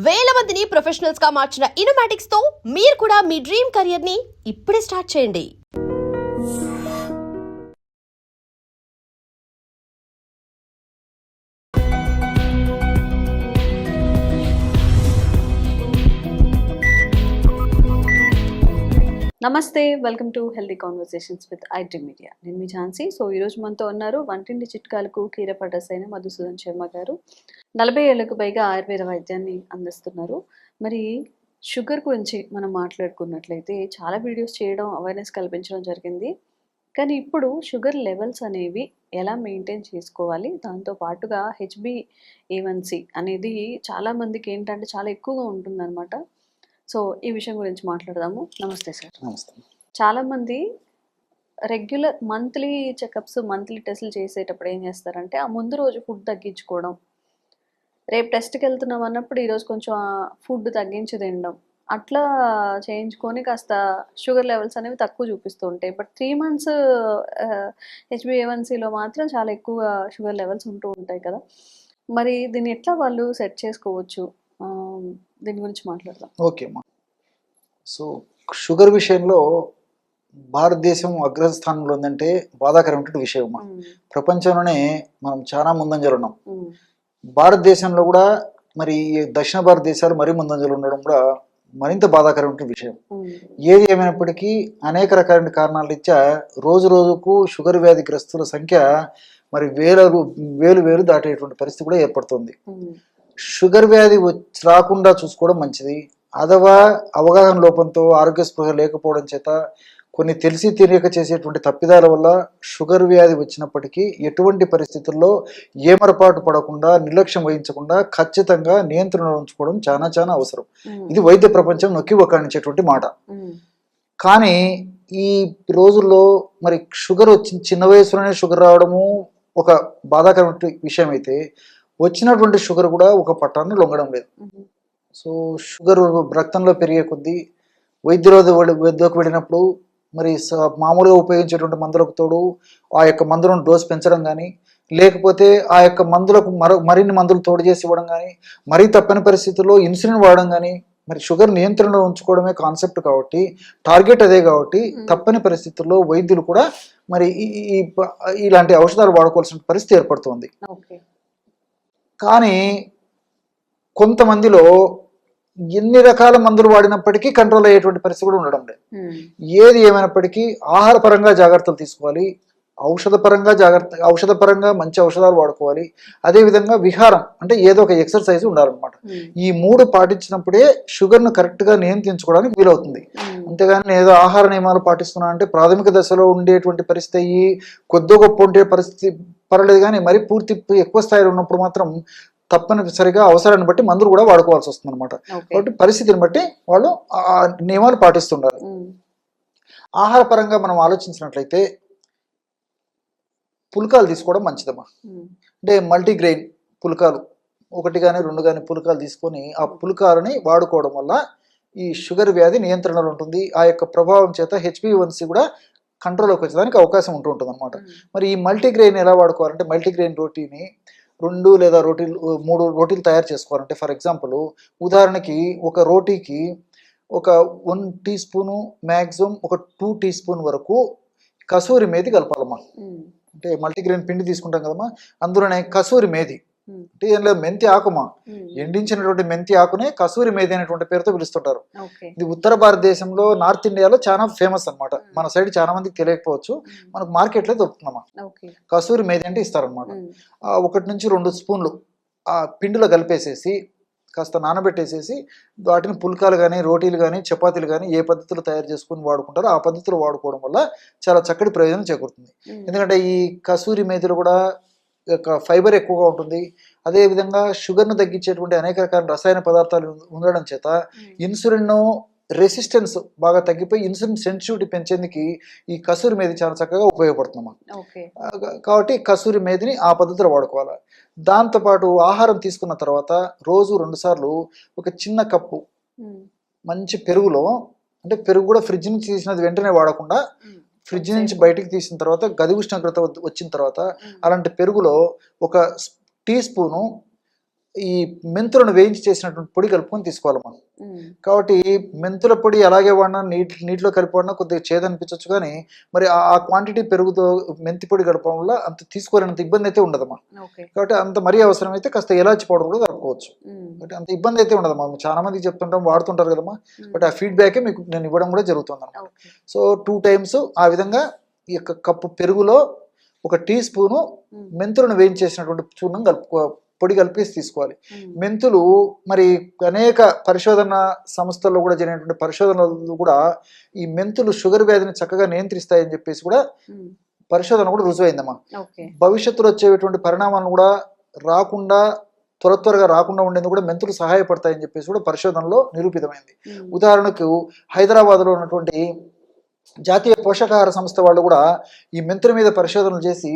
వేల మందిని ప్రొఫెషనల్స్ గా మార్చిన ఇనోమాటిక్స్ తో మీరు కూడా మీ డ్రీమ్ కెరియర్ ని ఇప్పుడే స్టార్ట్ చేయండి. నమస్తే, welcome to healthy conversations with iDream media. నేను మీ ఝాన్సీ. సో ఈరోజు మనతో ఉన్నారు వంటింటి చిట్కాలకు కీరపడ్డస్ అయిన మధుసూదన్ శర్మ గారు. 40 ఏళ్లకు పైగా ఆయుర్వేద వైద్యాన్ని అందిస్తున్నారు. మరి షుగర్ గురించి మనం మాట్లాడుకున్నట్లయితే చాలా వీడియోస్ చేయడం, అవేర్నెస్ కల్పించడం జరిగింది. కానీ ఇప్పుడు షుగర్ లెవెల్స్ అనేవి ఎలా మెయింటైన్ చేసుకోవాలి, దాంతో పాటుగా HbA1c అనేది చాలామందికి ఏంటంటే చాలా ఎక్కువగా ఉంటుందన్నమాట. సో ఈ విషయం గురించి మాట్లాడదాము. నమస్తే సార్. నమస్తే. చాలామంది రెగ్యులర్ మంత్లీ చెకప్స్, మంత్లీ టెస్టులు చేసేటప్పుడు ఏం చేస్తారంటే ఆ ముందు రోజు ఫుడ్ తగ్గించుకోవడం, రేపు టెస్ట్కి వెళ్తున్నాం అన్నప్పుడు ఈరోజు కొంచెం ఫుడ్ తగ్గించి తినడం, అట్లా చేయించుకొని కాస్త షుగర్ లెవెల్స్ అనేవి తక్కువ చూపిస్తూ ఉంటాయి. బట్ 3 months HbA1cలో మాత్రం చాలా ఎక్కువ షుగర్ లెవెల్స్ ఉంటూ ఉంటాయి కదా. మరి దీన్ని ఎట్లా వాళ్ళు సెట్ చేసుకోవచ్చు, దీని గురించి మాట్లాడదాం. ఓకే అమ్మా. సో షుగర్ విషయంలో భారతదేశం అగ్రస్థానంలో ఉందంటే బాధాకరమైన విషయం అమ్మా. ప్రపంచంలోనే మనం చాలా ముందంజలు ఉన్నాం. భారతదేశంలో కూడా మరి దక్షిణ భారతదేశాలు మరీ ముందంజలు ఉండడం కూడా మరింత బాధాకరమైన విషయం. ఏది ఏమైనప్పటికీ అనేక రకాలైన కారణాల రీత్యా రోజు రోజుకు షుగర్ వ్యాధిగ్రస్తుల సంఖ్య మరి వేలు దాటేటువంటి పరిస్థితి కూడా ఏర్పడుతుంది. షుగర్ వ్యాధి రాకుండా చూసుకోవడం మంచిది. అవగాహన లోపంతో, ఆరోగ్య స్పృహ లేకపోవడం చేత, కొన్ని తెలిసి తెలియక చేసేటువంటి తప్పిదాల వల్ల షుగర్ వ్యాధి వచ్చినప్పటికీ ఎటువంటి పరిస్థితుల్లో ఏమరపాటు పడకుండా, నిర్లక్ష్యం వహించకుండా ఖచ్చితంగా నియంత్రణ ఉంచుకోవడం చాలా చాలా అవసరం. ఇది వైద్య ప్రపంచం నొక్కి వక్కాణించేటువంటి మాట. కానీ ఈ రోజుల్లో మరి షుగర్ చిన్న వయసులోనే షుగర్ రావడము ఒక బాధాకరమైన విషయం అయితే, వచ్చినటువంటి షుగర్ కూడా ఒక పట్టాన్ని లొంగడం లేదు. సో షుగర్ రక్తంలో పెరిగే కొద్దీ వద్దకు వెళ్ళినప్పుడు మరి మామూలుగా ఉపయోగించేటువంటి మందులకు తోడు ఆ యొక్క మందులను డోస్ పెంచడం కానీ, లేకపోతే ఆ యొక్క మందులకు మరిన్ని మందులు తోడు చేసి ఇవ్వడం కానీ, మరీ తప్పని పరిస్థితుల్లో ఇన్సులిన్ వాడడం కానీ, మరి షుగర్ నియంత్రణలో ఉంచుకోవడమే కాన్సెప్ట్ కాబట్టి, టార్గెట్ అదే కాబట్టి తప్పని పరిస్థితుల్లో వైద్యులు కూడా మరి ఇలాంటి ఔషధాలు వాడుకోవాల్సిన పరిస్థితి ఏర్పడుతుంది. కానీ కొంతమందిలో ఎన్ని రకాల మందులు వాడినప్పటికీ కంట్రోల్ అయ్యేటువంటి పరిస్థితి కూడా ఉండడం లేదు. ఏది ఏమైనప్పటికీ ఆహారపరంగా జాగ్రత్తలు తీసుకోవాలి, ఔషధపరంగా మంచి ఔషధాలు వాడుకోవాలి. అదేవిధంగా విహారం అంటే ఏదో ఒక ఎక్సర్సైజ్ ఉండాలన్నమాట. ఈ 3 పాటించినప్పుడే షుగర్ను కరెక్ట్గా నియంత్రించుకోవడానికి వీలవుతుంది. అంతేగాని ఏదో ఆహార నియమాలు పాటిస్తున్నా అంటే ప్రాథమిక దశలో ఉండేటువంటి పరిస్థితి కొద్ది గొప్ప ఉండే పరిస్థితి పర్లేదు, కానీ మరి పూర్తి ఎక్కువ స్థాయిలో ఉన్నప్పుడు మాత్రం తప్పనిసరిగా అవసరాన్ని బట్టి మందులు కూడా వాడుకోవాల్సి వస్తుంది అనమాట. కాబట్టి పరిస్థితిని బట్టి వాళ్ళు ఆ నియమాలు పాటిస్తుండాలి. ఆహార పరంగా మనం ఆలోచించినట్లయితే పుల్కాలు తీసుకోవడం మంచిదమ్మా. అంటే మల్టీగ్రెయిన్ పుల్కాలు 1 కానీ 2 కానీ పుల్కాలు తీసుకొని ఆ పుల్కాలని వాడుకోవడం వల్ల ఈ షుగర్ వ్యాధి నియంత్రణలో ఉంటుంది. ఆ యొక్క ప్రభావం చేత HbA1c కూడా కంట్రోల్లోకి వచ్చేదానికి అవకాశం ఉంటుంది అనమాట. మరి ఈ మల్టీగ్రెయిన్ ఎలా వాడుకోవాలంటే, మల్టీగ్రెయిన్ రోటీని 2 లేదా 3 రోటీలు తయారు చేసుకోవాలంటే, ఫర్ ఎగ్జాంపుల్ ఉదాహరణకి ఒక రోటీకి ఒక 1 టీ స్పూను, మ్యాక్సిమం ఒక 2 టీ స్పూన్ వరకు కసూరి మేతి కలపాలమ్మా. అంటే మల్టీగ్రెయిన్ పిండి తీసుకుంటాం కదమ్మా, అందులోనే కసూరి మేతి అంటే ఏం లేదు, మెంతి ఆకుమా, ఎండించినటువంటి మెంతి ఆకునే కసూరి మేతి అనేటువంటి పేరుతో పిలుస్తుంటారు. ఇది ఉత్తర భారతదేశంలో, నార్త్ ఇండియాలో చాలా ఫేమస్ అనమాట. మన సైడ్ చాలా మందికి తెలియకపోవచ్చు, మనకు మార్కెట్లో దొరుకుతుందమ్మా. కసూరి మేతి అంటే ఇస్తారనమాట. 1 నుంచి 2 స్పూన్లు ఆ పిండిలో కలిపేసేసి కాస్త నానబెట్టేసేసి వాటిని పుల్కాలు కానీ, రోటీలు కానీ, చపాతీలు కానీ ఏ పద్ధతిలో తయారు చేసుకుని వాడుకుంటారో ఆ పద్ధతిలో వాడుకోవడం వల్ల చాలా చక్కటి ప్రయోజనం చేకూరుతుంది. ఎందుకంటే ఈ కసూరి మేతిలో కూడా ఫైబర్ ఎక్కువగా ఉంటుంది. అదేవిధంగా షుగర్ను తగ్గించేటువంటి అనేక రకాల రసాయన పదార్థాలు ఉండడం చేత ఇన్సులిన్ రెసిస్టెన్స్ బాగా తగ్గిపోయి ఇన్సులిన్ సెన్సిటివిటీ పెంచేందుకు ఈ కసూరి మేది చాలా చక్కగా ఉపయోగపడుతుందమ్మా. కాబట్టి కసూరి మేదిని ఆ పద్ధతిలో వాడుకోవాలి. దాంతోపాటు ఆహారం తీసుకున్న తర్వాత రోజు 2 సార్లు ఒక చిన్న కప్పు మంచి పెరుగులో, అంటే పెరుగు కూడా ఫ్రిడ్జ్ నుంచి తీసినది వెంటనే వాడకుండా, ఫ్రిడ్జ్ నుంచి బయటికి తీసిన తర్వాత గది ఉష్ణోగ్రత వచ్చిన తర్వాత అలాంటి పెరుగులో 1 టీ స్పూను ఈ మెంతులను వేయించి చేసినటువంటి పొడి కలుపుకొని తీసుకోవాలమ్మా. ఉమ్, కాబట్టి మెంతుల పొడి అలాగే వాడినా నీటిలో కలిపి వాడినా కొద్దిగా చేదు అనిపించవచ్చు, కానీ మరి ఆ క్వాంటిటీ పెరుగుతో మెంతి పొడి కలపడం వల్ల అంత తీసుకోలేనంత ఇబ్బంది అయితే ఉండదమ్మా. ఓకే. కాబట్టి అంత మరీ అవసరమైతే కాస్త ఇలాచి పౌడర్ కూడా కలుపుకోవచ్చు. ఉమ్, కాబట్టి అంత ఇబ్బంది అయితే ఉండదమ్మా. చాలా మందికి చెప్తుంటాం, వాడుతుంటారు కదమ్మా. ఉమ్, బట్ ఆ ఫీడ్బ్యాకే మీకు నేను ఇవ్వడం కూడా జరుగుతుంది. ఓకే. సో 2 times ఆ విధంగా ఈ యొక్క కప్పు పెరుగులో 1 టీ స్పూను ఉమ్, మెంతులను వేయించేసినటువంటి చూర్ణం పొడి కలిపేసి తీసుకోవాలి. ఉమ్, మెంతులు మరి అనేక పరిశోధన సంస్థల్లో కూడా జరిగినటువంటి పరిశోధనలు కూడా ఈ మెంతులు షుగర్ వ్యాధిని చక్కగా నియంత్రిస్తాయని చెప్పేసి కూడా ఉమ్, పరిశోధన కూడా రుజువైందమ్మా. ఓకే. భవిష్యత్తులో వచ్చేటువంటి పరిణామాలను కూడా రాకుండా త్వరగా రాకుండా ఉండేందుకు కూడా మెంతులు సహాయపడతాయని చెప్పేసి కూడా పరిశోధనలో నిరూపితమైంది. ఉమ్, ఉదాహరణకు హైదరాబాద్లో ఉన్నటువంటి జాతీయ పోషకాహార సంస్థ వాళ్ళు కూడా ఈ మెంతుల మీద పరిశోధనలు చేసి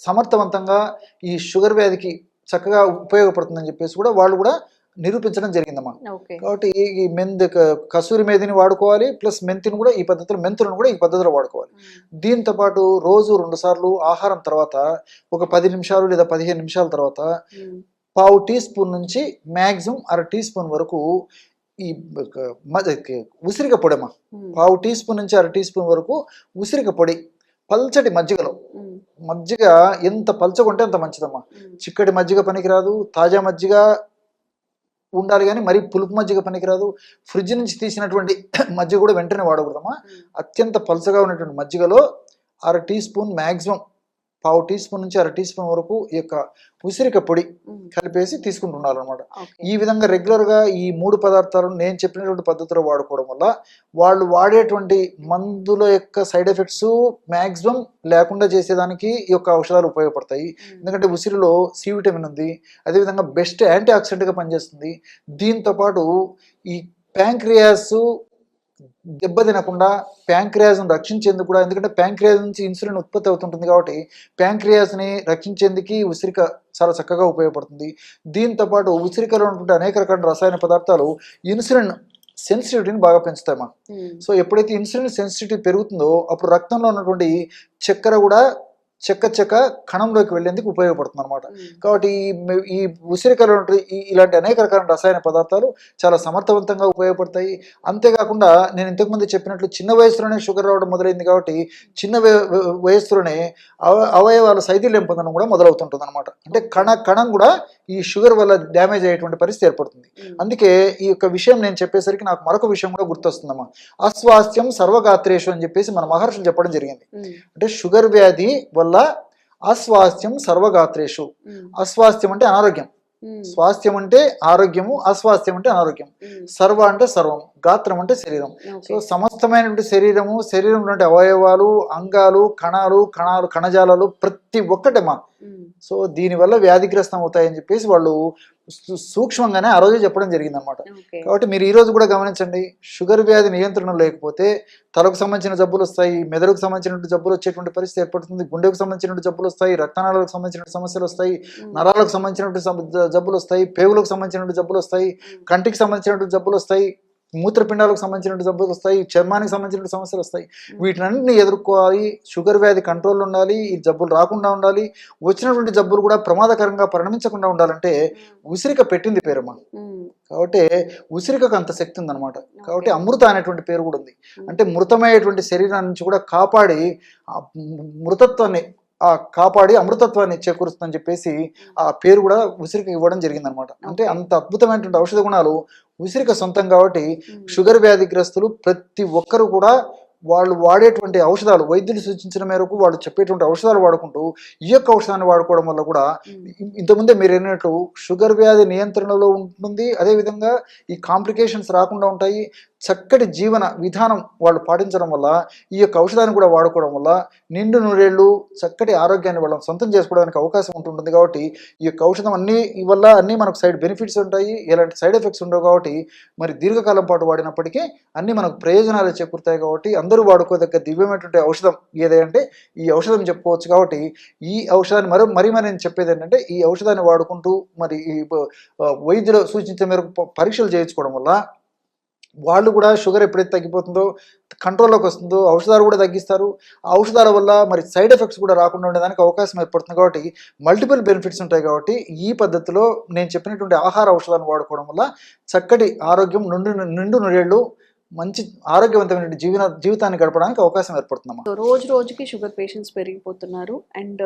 సమర్థవంతంగా ఈ షుగర్ వ్యాధికి చక్కగా ఉపయోగపడుతుందని చెప్పేసి కూడా వాళ్ళు కూడా నిరూపించడం జరిగిందమ్మా. ఓకే. కాబట్టి ఈ కసూరి మేధిని వాడుకోవాలి, ప్లస్ మెంతులను కూడా ఈ పద్ధతిలో వాడుకోవాలి. ఉమ్, దీంతో పాటు రోజు 2 సార్లు ఆహారం తర్వాత ఒక 10 నిమిషాలు లేదా 15 నిమిషాల తర్వాత ఉమ్, 1/2 టీ స్పూన్ నుంచి మ్యాక్సిమం 1/2 టీ స్పూన్ వరకు ఈ ఉసిరిక పొడమ్మా. ఉమ్, 1/2 టీ స్పూన్ నుంచి 1/2 టీ స్పూన్ వరకు ఉసిరిక పొడి పల్చటి మజ్జిగలో. ఉమ్, మజ్జిగ ఎంత పల్చకుంటే అంత మంచిదమ్మా. ఉమ్, చిక్కటి మజ్జిగ పనికిరాదు, తాజా మజ్జిగ ఉండాలి, కానీ మరి పులుపు మజ్జిగ పనికిరాదు. ఫ్రిడ్జ్ నుంచి తీసినటువంటి మజ్జిగ కూడా వెంటనే వాడకూడదమ్మా. ఉమ్, అత్యంత పల్చగా ఉన్నటువంటి మజ్జిగలో 1/2 teaspoon maximum 1/2 teaspoon నుంచి 1/2 టీ స్పూన్ వరకు ఈ యొక్క ఉసిరిక పొడి ఉమ్, కలిపేసి తీసుకుంటున్నారనమాట. ఓకే. ఈ విధంగా రెగ్యులర్గా ఈ 3 పదార్థాలను నేను చెప్పినటువంటి పద్ధతిలో వాడుకోవడం వల్ల వాళ్ళు వాడేటువంటి మందుల యొక్క సైడ్ ఎఫెక్ట్స్ మ్యాక్సిమం లేకుండా చేసేదానికి ఈ యొక్క ఔషధాలు ఉపయోగపడతాయి. ఉమ్, ఎందుకంటే ఉసిరిలో సి విటమిన్ ఉంది, అదేవిధంగా బెస్ట్ యాంటీ ఆక్సిడెంట్గా పనిచేస్తుంది. దీంతోపాటు ఈ ప్యాంక్రియాస్ దెబ్బతినకుండా ప్యాంక్రియాస్ను రక్షించేందుకు కూడా, ఎందుకంటే ప్యాంక్రియాస్ నుంచి ఇన్సులిన్ ఉత్పత్తి అవుతుంటుంది కాబట్టి ప్యాంక్రియాస్ని రక్షించేందుకు ఉసిరిక చాలా చక్కగా ఉపయోగపడుతుంది. దీంతోపాటు ఉసిరికలో ఉన్నటువంటి అనేక రకాల రసాయన పదార్థాలు ఇన్సులిన్ సెన్సిటివిటీని బాగా పెంచుతాయమ్మా. ఉమ్, సో ఎప్పుడైతే ఇన్సులిన్ సెన్సిటివిటీ పెరుగుతుందో అప్పుడు రక్తంలో ఉన్నటువంటి చక్కెర కూడా చెక్క కణంలోకి వెళ్ళేందుకు ఉపయోగపడుతుంది అనమాట. ఉమ్, కాబట్టి ఈ ఉసిరికలో ఇలాంటి అనేక రకాల రసాయన పదార్థాలు చాలా సమర్థవంతంగా ఉపయోగపడతాయి. అంతేకాకుండా నేను ఇంతకుముందు చెప్పినట్లు చిన్న వయసులోనే షుగర్ రావడం మొదలైంది కాబట్టి చిన్న వయస్సులోనే అవయవాలు శైథిల్యం పొందడం కూడా మొదలవుతుంటుంది అనమాట. అంటే కణం కూడా ఈ షుగర్ వల్ల డ్యామేజ్ అయ్యేటువంటి పరిస్థితి ఏర్పడుతుంది. ఉమ్, అందుకే ఈ యొక్క విషయం నేను చెప్పేసరికి నాకు మరొక విషయం కూడా గుర్తొస్తుందమ్మా. అస్వాస్థ్యం సర్వగాత్రేషు అని చెప్పేసి మన మహర్షులు చెప్పడం జరిగింది. ఉమ్, అంటే షుగర్ వ్యాధి వల్ల అస్వాస్థ్యం సర్వగాత్రేషు. ఉమ్, అస్వాస్థ్యం అంటే అనారోగ్యం, ఉమ్, స్వాస్థ్యం అంటే ఆరోగ్యము, అస్వాస్థ్యం అంటే అనారోగ్యం. ఉమ్, సర్వ అంటే సర్వం, గాత్రం అంటే శరీరం. ఓకే. సో సమస్తమైనటువంటి శరీరంలో అవయవాలు, అంగాలు, కణజాలాలు ప్రతి ఒక్కటేమా. ఉమ్, సో దీనివల్ల వ్యాధిగ్రస్తం అవుతాయని చెప్పేసి వాళ్ళు సూక్ష్మంగానే ఆ రోజు చెప్పడం జరిగింది అనమాట. ఓకే. కాబట్టి మీరు ఈ రోజు కూడా గమనించండి, షుగర్ వ్యాధి నియంత్రణ లేకపోతే తలకు సంబంధించిన జబ్బులు వస్తాయి, మెదడుకు సంబంధించినటువంటి జబ్బులు వచ్చేటువంటి పరిస్థితి ఏర్పడుతుంది, గుండెకు సంబంధించినటువంటి జబ్బులు వస్తాయి, రక్తనాళాలకు సంబంధించిన సమస్యలు వస్తాయి, ఉమ్, నరాలకు సంబంధించినటువంటి జబ్బులు వస్తాయి, పేగులకు సంబంధించినటువంటి జబ్బులు వస్తాయి, ఉమ్, కంటికి సంబంధించినటువంటి జబ్బులు వస్తాయి, మూత్రపిండాలకు సంబంధించినటువంటి జబ్బులు వస్తాయి, చర్మానికి సంబంధించిన సమస్యలు వస్తాయి. వీటినన్నింటినీ ఎదుర్కోవాలి. షుగర్ వ్యాధి కంట్రోల్ ఉండాలి, ఈ జబ్బులు రాకుండా ఉండాలి, వచ్చినటువంటి జబ్బులు కూడా ప్రమాదకరంగా పరిణమించకుండా ఉండాలంటే ఉసిరిక పెట్టింది పేరమ్మా. ఉమ్, కాబట్టి ఉసిరికకు అంత శక్తి ఉందన్నమాట. కాబట్టి అమృత అనేటువంటి పేరు కూడా ఉంది. అంటే మృతమయ్యేటువంటి శరీరాన్ని నుంచి కూడా కాపాడి ఆ మృతత్వాన్ని కాపాడి అమృతత్వాన్ని చేకూరుస్తుందని చెప్పేసి ఆ పేరు కూడా ఉసిరికి ఇవ్వడం జరిగిందనమాట. అంటే అంత అద్భుతమైనటువంటి ఔషధ గుణాలు ఉసిరిక సొంతం. కాబట్టి షుగర్ వ్యాధిగ్రస్తులు ప్రతి ఒక్కరు కూడా వాళ్ళు వాడేటువంటి ఔషధాలు, వైద్యులు సూచించిన మేరకు వాళ్ళు చెప్పేటువంటి ఔషధాలు వాడుకుంటూ ఈ యొక్క ఔషధాన్ని వాడుకోవడం వల్ల కూడా ఇంతకుముందే మీరు అన్నట్టు షుగర్ వ్యాధి నియంత్రణలో ఉంటుంది. అదేవిధంగా ఈ కాంప్లికేషన్స్ రాకుండా ఉంటాయి. చక్కటి జీవన విధానం వాళ్ళు పాటించడం వల్ల, ఈ యొక్క ఔషధాన్ని కూడా వాడుకోవడం వల్ల నిండు నూరేళ్ళు చక్కటి ఆరోగ్యాన్ని వాళ్ళని సొంతం చేసుకోవడానికి అవకాశం ఉంటుంది. కాబట్టి ఈ యొక్క ఔషధం వల్ల అన్నీ మనకు సైడ్ బెనిఫిట్స్ ఉంటాయి, ఎలాంటి సైడ్ ఎఫెక్ట్స్ ఉండవు. కాబట్టి మరి దీర్ఘకాలం పాటు వాడినప్పటికీ అన్నీ మనకు ప్రయోజనాలు చేకూరుతాయి. కాబట్టి అందరూ వాడుకోదగ్గ దివ్యమైనటువంటి ఔషధం ఏదంటే ఈ ఔషధం చెప్పుకోవచ్చు. కాబట్టి ఈ ఔషధాన్ని మరి నేను చెప్పేది ఏంటంటే ఈ ఔషధాన్ని వాడుకుంటూ మరి ఈ వైద్యులు సూచించే మేరకు పరీక్షలు చేయించుకోవడం వల్ల వాళ్ళు కూడా షుగర్ ఎప్పుడైతే తగ్గిపోతుందో కంట్రోల్లోకి వస్తుందో ఔషధాలు కూడా తగ్గిస్తారు. ఆ ఔషధాల వల్ల మరి సైడ్ ఎఫెక్ట్స్ కూడా రాకుండా ఉండేదానికి అవకాశం ఏర్పడుతుంది. కాబట్టి మల్టిపుల్ బెనిఫిట్స్ ఉంటాయి. కాబట్టి ఈ పద్ధతిలో నేను చెప్పినటువంటి ఆహార ఔషధాలను వాడుకోవడం వల్ల చక్కటి ఆరోగ్యం, నిండు నూరేళ్ళు మంచి ఆరోగ్యవంతమైన జీవితాన్ని గడపడానికి అవకాశం ఏర్పడుతుందమ్మా. సో రోజు రోజుకి షుగర్ పేషెంట్స్ పెరిగిపోతున్నారు. అండ్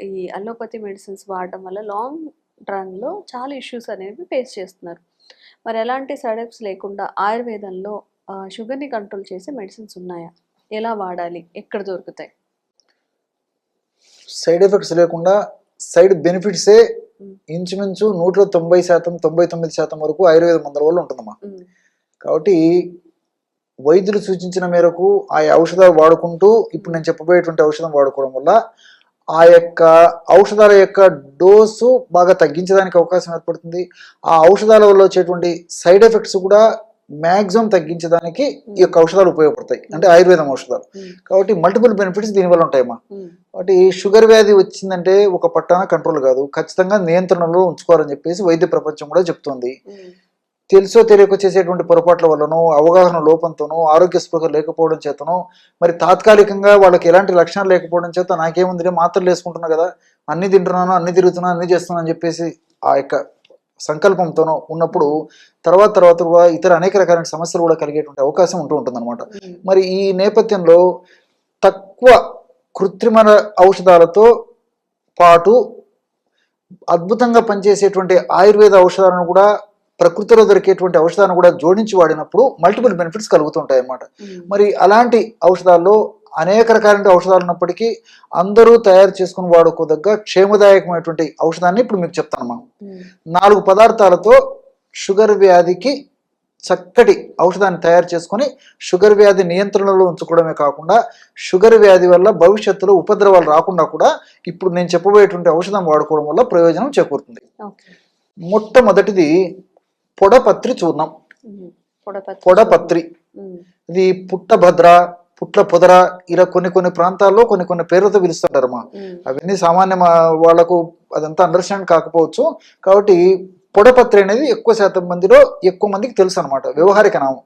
ఈ అలోపతి మెడిసిన్స్ వాడడం వల్ల లాంగ్ రన్లో చాలా ఇష్యూస్ అనేవి ఫేస్ చేస్తున్నారు. మరి ఎలాంటి సైడ్ ఎఫెక్ట్స్ లేకుండా ఆయుర్వేదంలో షుగర్ని కంట్రోల్ చేసే మెడిసిన్స్ ఉన్నాయా? ఎలా వాడాలి? ఎక్కడ దొరుకుతాయి? సైడ్ ఎఫెక్ట్స్ లేకుండా సైడ్ బెనిఫిట్సే ఇంచుమించు 190%, 99% వరకు ఆయుర్వేద మందుల వల్ల ఉంటుందమ్మా. కాబట్టి వైద్యులు సూచించిన మేరకు ఆ ఔషధాలు వాడుకుంటూ ఇప్పుడు నేను చెప్పబోయేటువంటి ఔషధం వాడుకోవడం వల్ల ఆ యొక్క ఔషధాల యొక్క డోసు బాగా తగ్గించడానికి అవకాశం ఏర్పడుతుంది. ఆ ఔషధాల వల్ల వచ్చేటువంటి సైడ్ ఎఫెక్ట్స్ కూడా మ్యాక్సిమం తగ్గించడానికి ఈ యొక్క ఔషధాలు ఉపయోగపడతాయి, అంటే ఆయుర్వేదం ఔషధాలు. కాబట్టి మల్టిపుల్ బెనిఫిట్స్ దీనివల్ల ఉంటాయమ్మా. కాబట్టి షుగర్ వ్యాధి వచ్చిందంటే ఒక పట్టాన కంట్రోల్ కాదు, ఖచ్చితంగా నియంత్రణలో ఉంచుకోవాలని చెప్పేసి వైద్య ప్రపంచం కూడా చెప్తోంది. తెలుసో తెలియక చేసేటువంటి పొరపాట్ల వల్లనో, అవగాహన లోపంతోనో, ఆరోగ్య స్పృహ లేకపోవడం చేతనో, మరి తాత్కాలికంగా వాళ్ళకి ఎలాంటి లక్షణాలు లేకపోవడం చేత నాకేముంది మాత్రలు వేసుకుంటున్నా కదా, అన్ని తింటున్నాను, అన్ని తిరుగుతున్నాను, అన్ని చేస్తున్నాను అని చెప్పేసి ఆ యొక్క సంకల్పంతోనో ఉన్నప్పుడు తర్వాత కూడా ఇతర అనేక రకాలైన సమస్యలు కూడా కలిగేటువంటి అవకాశం ఉంటుంది అనమాట. మరి ఈ నేపథ్యంలో తక్కువ కృత్రిమ ఔషధాలతో పాటు అద్భుతంగా పనిచేసేటువంటి ఆయుర్వేద ఔషధాలను కూడా, ప్రకృతిలో దొరికేటువంటి ఔషధాలను కూడా జోడించి వాడినప్పుడు మల్టిపుల్ బెనిఫిట్స్ కలుగుతుంటాయి అన్నమాట. మరి అలాంటి ఔషధాల్లో అనేక రకాలైన ఔషధాలు ఉన్నప్పటికీ అందరూ తయారు చేసుకుని వాడుకోదగ్గ క్షేమదాయకమైనటువంటి ఔషధాన్ని ఇప్పుడు మీకు చెప్తాను. 4 పదార్థాలతో షుగర్ వ్యాధికి చక్కటి ఔషధాన్ని తయారు చేసుకొని షుగర్ వ్యాధి నియంత్రణలో ఉంచుకోవడమే కాకుండా షుగర్ వ్యాధి వల్ల భవిష్యత్తులో ఉపద్రవాలు రాకుండా కూడా ఇప్పుడు నేను చెప్పబోయేటువంటి ఔషధం వాడుకోవడం వల్ల ప్రయోజనం చేకూరుతుంది. మొట్టమొదటిది పొడపత్రి చూర్ణం. పొడపత్రి ఇది పుట్టభద్ర, పుట్ల పొదర, ఇలా కొన్ని ప్రాంతాల్లో కొన్ని పేర్లతో పిలుస్తుంటారమ్మా. అవన్నీ సామాన్య వాళ్లకు అదంతా అండర్స్టాండ్ కాకపోవచ్చు. కాబట్టి పొడపత్రి అనేది ఎక్కువ శాతం మందిలో ఎక్కువ మందికి తెలుసు అనమాట, వ్యవహారిక నామం.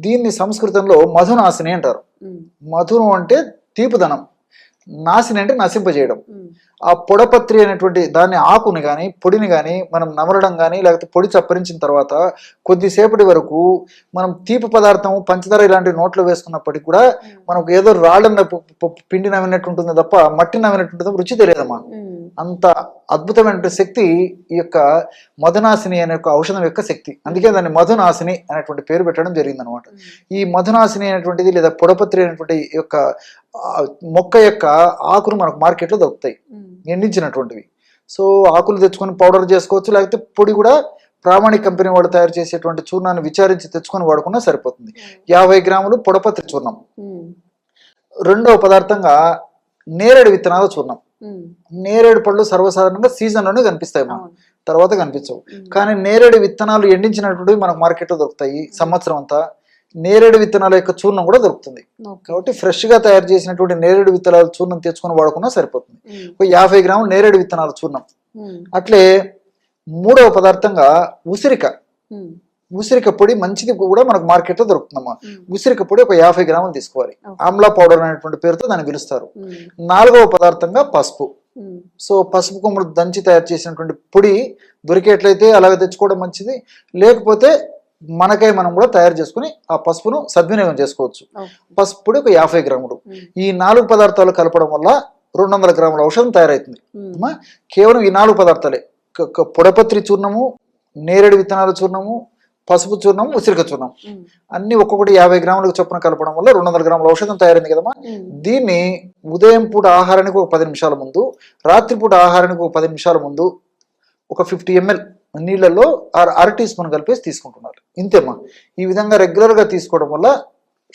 దీన్ని సంస్కృతంలో మధునాశిని అంటారు. మధును అంటే తీపుదనం, నాశిని అంటే నశింపజేయడం. ఆ పొడపత్రి అనేటువంటి దాన్ని ఆకుని కానీ పొడిని కానీ మనం నమలడం కానీ లేకపోతే పొడి చప్పరించిన తర్వాత కొద్దిసేపటి వరకు మనం తీపి పదార్థం, పంచదార ఇలాంటి నోట్లో వేసుకున్నప్పటికీ కూడా మనకు ఏదో రాళ్ళన్న పిండి నవ్వినట్టు ఉంటుంది తప్ప మట్టి నవ్వినట్టు ఉంటుంది, రుచి తెలియదమ్మా. అంత అద్భుతమైన శక్తి ఈ యొక్క మధునాశిని అనే ఒక ఔషధం యొక్క శక్తి. అందుకే దాన్ని మధునాశిని అనేటువంటి పేరు పెట్టడం జరిగింది అనమాట. ఈ మధునాశిని అనేటువంటిది లేదా పొడపత్రి అనేటువంటి యొక్క మొక్క యొక్క ఆకులు మనకు మార్కెట్లో దొరుకుతాయి, ఎండించినటువంటివి. సో ఆకులు తెచ్చుకొని పౌడర్ చేసుకోవచ్చు, లేకపోతే పొడి కూడా ప్రామాణిక కంపెనీ వాడు తయారు చేసేటువంటి చూర్ణాన్ని విచారించి తెచ్చుకొని వాడుకున్నా సరిపోతుంది. 50 గ్రాములు పొడపత్రి చూర్ణం. రెండవ పదార్థంగా నేరేడు విత్తనాల చూర్ణం. నేరేడు పళ్ళు సర్వసాధారణంగా సీజన్లోనే కనిపిస్తాయి, తర్వాత కనిపించవు. కానీ నేరేడు విత్తనాలు ఎండించినటువంటి మనకు మార్కెట్లో దొరుకుతాయి సంవత్సరం అంతా. నేరేడు విత్తనాల యొక్క చూర్ణం కూడా దొరుకుతుంది. కాబట్టి ఫ్రెష్ గా తయారు చేసినటువంటి నేరేడు విత్తనాల చూర్ణం తెచ్చుకొని వాడుకున్నా సరిపోతుంది. 50 గ్రాములు నేరేడు విత్తనాల చూర్ణం. అట్లే మూడవ పదార్థంగా ఉసిరిక. ఉసిరిక పొడి మంచిది కూడా మనకు మార్కెట్లో దొరుకుతుందమ్మా. ఉసిరిక పొడి ఒక 50 గ్రాములు తీసుకోవాలి. ఆమ్లా పౌడర్ అనేటువంటి పేరుతో దాన్ని పిలుస్తారు. 4వ పదార్థంగా పసుపు. సో పసుపు కొమ్ములు దంచి తయారు చేసినటువంటి పొడి దొరికేట్లయితే అలాగే తెచ్చుకోవడం మంచిది. లేకపోతే మనకై మనం కూడా తయారు చేసుకుని ఆ పసుపును సద్వినియోగం చేసుకోవచ్చు. పసుపు పొడి ఒక 50 గ్రాములు. ఈ 4 పదార్థాలు కలపడం వల్ల 200 గ్రాముల ఔషధం తయారవుతుంది. కేవలం ఈ 4 పదార్థాలే, పొడపత్రి చూర్ణము, నేరేడు విత్తనాల చూర్ణము, పసుపు చూర్ణం, ఉసిరిక చూర్ణం అన్ని ఒక్కొక్కటి 50 గ్రాములకు చొప్పున కలపడం వల్ల 200 గ్రాముల ఔషధం తయారైంది కదమ్మా. దీన్ని ఉదయం పూట ఆహారానికి ఒక 10 నిమిషాల ముందు, రాత్రిపూట ఆహారానికి ఒక 10 నిమిషాల ముందు ఒక 50 ml నీళ్లలో 1/2 టీ స్పూన్ కలిపేసి తీసుకుంటున్నారు. ఇంతేమ్మా. ఈ విధంగా రెగ్యులర్గా తీసుకోవడం వల్ల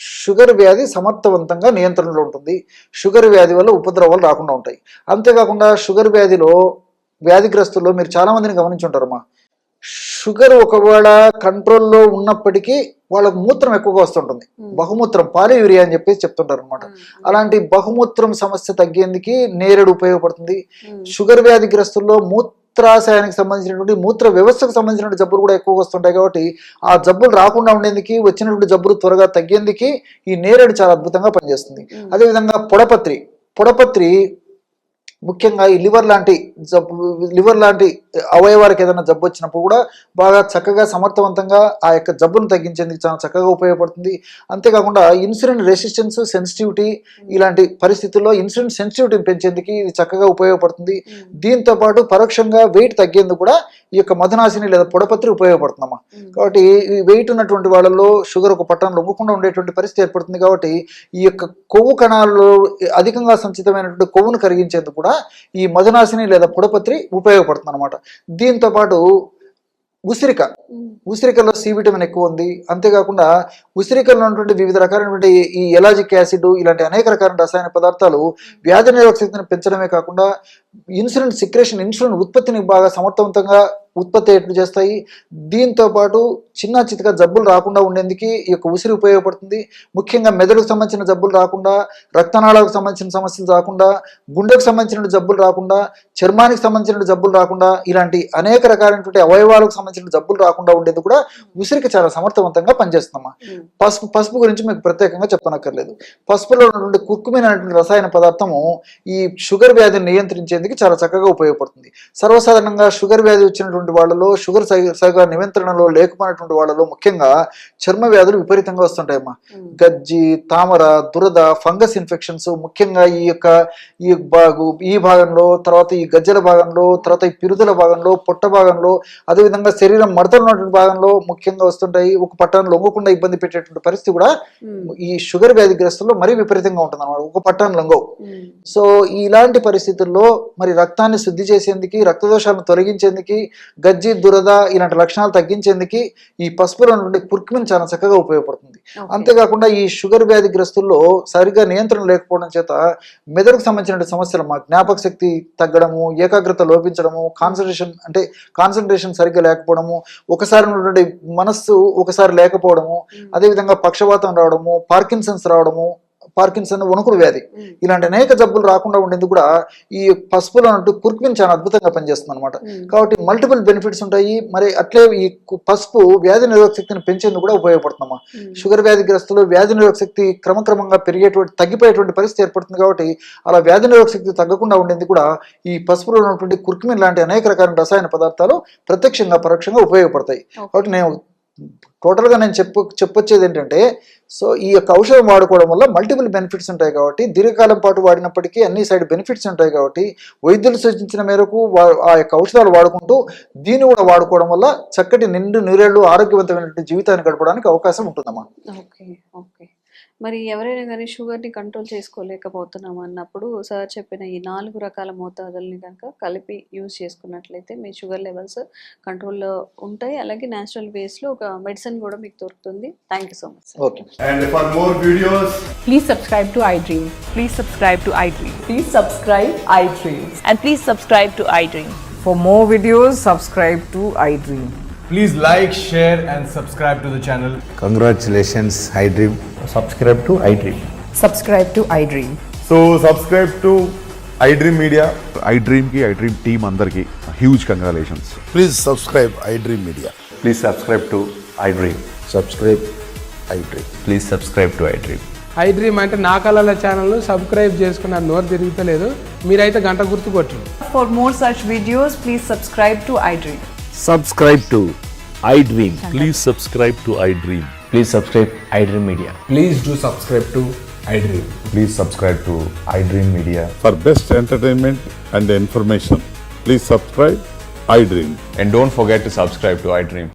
షుగర్ వ్యాధి సమర్థవంతంగా నియంత్రణలో ఉంటుంది. షుగర్ వ్యాధి వల్ల ఉపద్రవాలు రాకుండా ఉంటాయి. అంతేకాకుండా షుగర్ వ్యాధిలో వ్యాధిగ్రస్తుల్లో మీరు చాలా మందిని గమనించుంటారమ్మా. షుగర్ ఒకవేళ కంట్రోల్లో ఉన్నప్పటికీ వాళ్ళకు మూత్రం ఎక్కువగా వస్తుంటుంది, బహుమూత్రం, పాలియూరియా అని చెప్పేసి చెప్తుంటారు అనమాట. అలాంటి బహుమూత్రం సమస్య తగ్గేందుకు నేరేడు ఉపయోగపడుతుంది. షుగర్ వ్యాధిగ్రస్తుల్లో మూత్రాశయానికి సంబంధించినటువంటి మూత్ర వ్యవస్థకు సంబంధించిన జబ్బులు కూడా ఎక్కువగా వస్తుంటాయి. కాబట్టి ఆ జబ్బులు రాకుండా ఉండేందుకు, వచ్చినటువంటి జబ్బులు త్వరగా తగ్గేందుకు ఈ నేరేడు చాలా అద్భుతంగా పనిచేస్తుంది. అదేవిధంగా పొడపత్రి ముఖ్యంగా ఈ లివర్ లాంటి అవయవాలకు ఏదైనా జబ్బు వచ్చినప్పుడు కూడా బాగా చక్కగా సమర్థవంతంగా ఆ యొక్క జబ్బును తగ్గించేందుకు చాలా చక్కగా ఉపయోగపడుతుంది. అంతేకాకుండా ఇన్సులిన్ రెసిస్టెన్స్, సెన్సిటివిటీ ఇలాంటి పరిస్థితుల్లో ఇన్సులిన్ సెన్సిటివిటీని పెంచేందుకు ఇది చక్కగా ఉపయోగపడుతుంది. దీంతో పాటు పరోక్షంగా వెయిట్ తగ్గేందుకు కూడా ఈ యొక్క మధునాశిని లేదా పొడపత్రి ఉపయోగపడుతుందమ్మా. కాబట్టి ఈ వెయిట్ ఉన్నటువంటి వాళ్ళలో షుగర్ ఒక పట్టణం లొంగకుండా ఉండేటువంటి పరిస్థితి ఏర్పడుతుంది. కాబట్టి ఈ యొక్క కొవ్వు కణాలలో అధికంగా సంచితమైనటువంటి కొవ్వును కరిగించేందుకు కూడా ఈ మధునాశిని లేదా పొడపత్రి ఉపయోగపడుతుంది అనమాట. దీంతో పాటు ఉసిరికలో సి విటమిన్ ఎక్కువ ఉంది. అంతేకాకుండా ఉసిరికల్లో ఉన్నటువంటి వివిధ రకాలైనటువంటి ఈ ఎలాజిక్ యాసిడ్ ఇలాంటి అనేక రకాల రసాయన పదార్థాలు వ్యాధి నిరోధక శక్తిని పెంచడమే కాకుండా ఇన్సులిన్ ఉత్పత్తిని బాగా సమర్థవంతంగా ఉత్పత్తి అయ్యేట్లు చేస్తాయి. దీంతో పాటు చిన్న చితక జబ్బులు రాకుండా ఉండేందుకు ఈ యొక్క ఉసిరి ఉపయోగపడుతుంది. ముఖ్యంగా మెదడుకు సంబంధించిన జబ్బులు రాకుండా, రక్తనాళాలకు సంబంధించిన సమస్యలు రాకుండా, గుండెకు సంబంధించిన జబ్బులు రాకుండా, చర్మానికి సంబంధించిన జబ్బులు రాకుండా, ఇలాంటి అనేక రకాలైనటువంటి అవయవాలకు సంబంధించిన జబ్బులు రాకుండా ఉండేది కూడా ఉసిరికి చాలా సమర్థవంతంగా పనిచేస్తుందమ్మా. పసుపు గురించి మీకు ప్రత్యేకంగా చెప్పనక్కర్లేదు. పసుపులో ఉన్నటువంటి కుర్కుమిన్ అనేటువంటి రసాయన పదార్థము ఈ షుగర్ వ్యాధిని నియంత్రించేందుకు చాలా చక్కగా ఉపయోగపడుతుంది. సర్వసాధారణంగా షుగర్ వ్యాధి వచ్చినటువంటి వాళ్ళలో, షుగర్ సరిగా నియంత్రణలో లేకపోయినటువంటి వాళ్ళలో ముఖ్యంగా చర్మ వ్యాధులు విపరీతంగా వస్తుంటాయమ్మా. గజ్జి, తామర, దురద, ఫంగస్ ఇన్ఫెక్షన్స్ ముఖ్యంగా ఈ భాగంలో, తర్వాత ఈ గజ్జల భాగంలో, తర్వాత ఈ పిరుదల భాగంలో, పొట్ట భాగంలో, అదేవిధంగా శరీరం మడతలు ఉన్నటువంటి భాగంలో ముఖ్యంగా వస్తుంటాయి. ఒక పట్టాన్ని లొంగకుండా ఇబ్బంది పెట్టేటువంటి పరిస్థితి కూడా ఈ షుగర్ వ్యాధిగ్రస్తుల్లో మరీ విపరీతంగా ఉంటుంది అన్నమాట. ఒక పట్టాన్ని లొంగవు. సో ఇలాంటి పరిస్థితుల్లో మరి రక్తాన్ని శుద్ధి చేసేందుకు, రక్తదోషాలను తొలగించేందుకు, గజ్జి, దురద ఇలాంటి లక్షణాలు తగ్గించేందుకు ఈ పసుపులో నుండి కుర్కుమిన్ చాలా చక్కగా ఉపయోగపడుతుంది. అంతేకాకుండా ఈ షుగర్ వ్యాధిగ్రస్తుల్లో సరిగా నియంత్రణ లేకపోవడం చేత మెదడుకు సంబంధించిన సమస్యలు, జ్ఞాపక శక్తి తగ్గడము, ఏకాగ్రత లోపించడము, కాన్సన్ట్రేషన్ సరిగ్గా లేకపోవడము, ఒకసారి ఉన్నటువంటి మనస్సు ఒకసారి లేకపోవడము, అదేవిధంగా పక్షవాతం రావడము, పార్కిన్సన్ వణుకుడు వ్యాధి ఇలాంటి అనేక జబ్బులు రాకుండా ఉండేందుకు కూడా ఈ పసుపులో ఉన్నట్టు కుర్కుమిన్ చాలా అద్భుతంగా పనిచేస్తుంది అనమాట. కాబట్టి మల్టిపుల్ బెనిఫిట్స్ ఉంటాయి. మరి అట్లే ఈ పసుపు వ్యాధి నిరోధక శక్తిని పెంచేందుకు కూడా ఉపయోగపడుతుందమ్మా. షుగర్ వ్యాధిగ్రస్తులు వ్యాధి నిరోధక శక్తి క్రమక్రమంగా తగ్గిపోయేటువంటి పరిస్థితి ఏర్పడుతుంది. కాబట్టి అలా వ్యాధి నిరోధక శక్తి తగ్గకుండా ఉండేందుకు కూడా ఈ పసుపులో ఉన్నటువంటి కుర్కుమిన్ లాంటి అనేక రకాల రసాయన పదార్థాలు ప్రత్యక్షంగా పరోక్షంగా ఉపయోగపడతాయి. కాబట్టి టోటల్గా నేను చెప్పొచ్చేది ఏంటంటే, సో ఈ యొక్క ఔషధం వాడుకోవడం వల్ల మల్టిపుల్ బెనిఫిట్స్ ఉంటాయి. కాబట్టి దీర్ఘకాలం పాటు వాడినప్పటికీ అన్ని సైడ్ బెనిఫిట్స్ ఉంటాయి. కాబట్టి వైద్యులు సూచించిన మేరకు ఆ యొక్క ఔషధాలు వాడుకుంటూ దీన్ని కూడా వాడుకోవడం వల్ల చక్కటి నూరేళ్లు ఆరోగ్యవంతమైనటువంటి జీవితాన్ని గడపడానికి అవకాశం ఉంటుందమ్మా. ఓకే. మరి ఎవరైనా కానీ షుగర్ని కంట్రోల్ చేసుకోలేకపోతున్నాం అన్నప్పుడు సార్ చెప్పిన ఈ 4 రకాల మోతాదుల్ని కనుక కలిపి యూజ్ చేసుకున్నట్లయితే మీ షుగర్ లెవెల్స్ కంట్రోల్లో ఉంటాయి. అలాగే న్యాచురల్ వేస్లో ఒక మెడిసిన్ కూడా మీకు దొరుకుతుంది. Thank you so much. Okay. And for more videos, Please subscribe to iDream. Please subscribe to iDream. Please subscribe iDream. And please subscribe to iDream. For more videos, subscribe to iDream. please like, share and subscribe to the channel. Congratulations, iDream. Subscribe to iDream. Subscribe to iDream. So subscribe to iDream Media. iDream team అందరికి huge congratulations. Please subscribe iDream Media. Please subscribe to iDream. Subscribe iDream. Please subscribe to iDream. iDream అంటే నా కళల ఛానల్ను subscribe చేసుకున్న నోరు తిరుగుతలేదు, మీరైతే గంట గుర్తు కొట్టండి. For more such videos, please subscribe to iDream. Subscribe to iDream. Please subscribe to iDream. Please subscribe iDream Media. Please do subscribe to iDream. Please subscribe to iDream Media. For best entertainment and information, please subscribe iDream. And don't forget to subscribe to iDream.